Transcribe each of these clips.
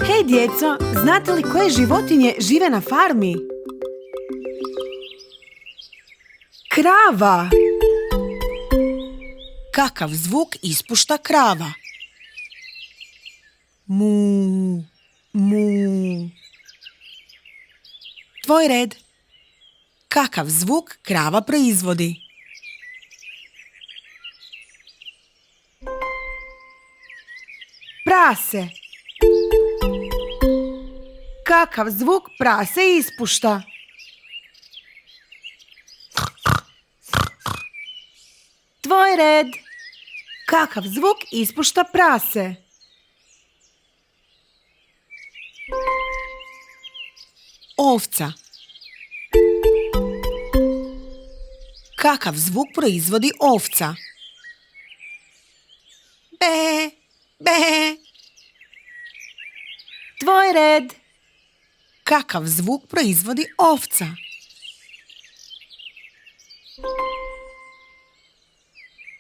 Hej djeco, znate li koje životinje žive na farmi? Krava! Kakav zvuk ispušta krava? Mu, mu. Tvoj red. Kakav zvuk krava proizvodi? Prase! Kakav zvuk prase ispušta? Tvoj red. Kakav zvuk ispušta prase? Ovca. Kakav zvuk proizvodi ovca? Be, be. Tvoj red. Kakav zvuk proizvodi ovca?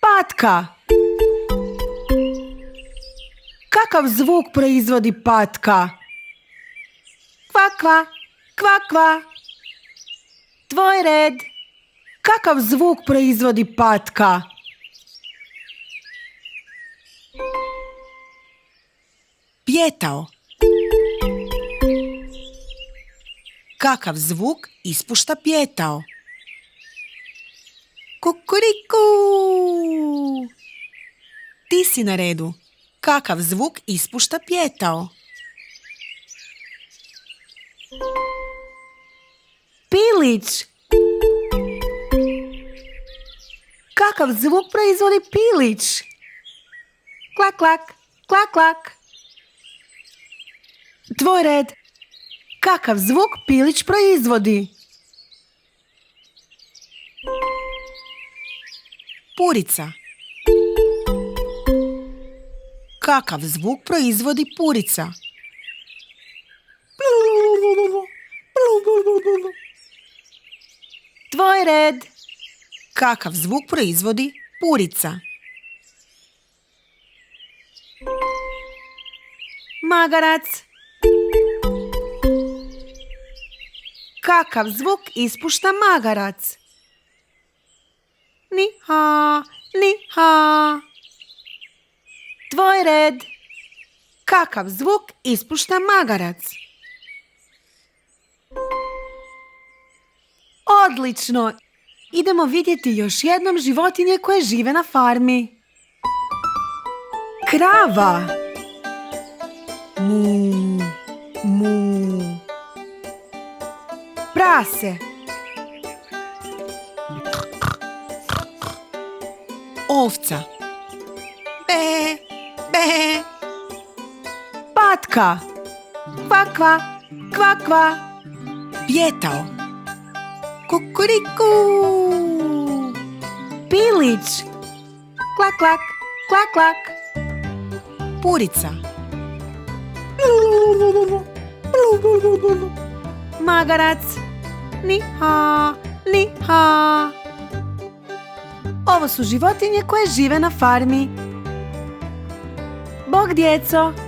Patka! Kakav zvuk proizvodi patka? Kva, kva, kva, kva. Tvoj red. Kakav zvuk proizvodi patka? Pjetao. Kakav zvuk ispušta pjetao? Kukuriku! Ti si na redu. Kakav zvuk ispušta pjetao? Pilić! Kakav zvuk proizvodi pilić? Klak, klak, klak, klak. Tvoj red. Kakav zvuk pilić proizvodi? Purica. Kakav zvuk proizvodi purica? Tvoj red. Kakav zvuk proizvodi purica? Magarac. Kakav zvuk ispušta magarac? Ni ha, ni ha. Tvoj red. Kakav zvuk ispušta magarac? Odlično! Idemo vidjeti još jednom životinje koje žive na farmi. Krava. Mu, mu. Prase. Ovca. Be, be. Patka. Kva, kva, kva, kva. Pjetao. Kukuriku. Pilić. Klak, klak, klak, klak. Purica. Magarac. Ni ha, ni ha. Ovo su životinje koje žive na farmi. Bog djeco!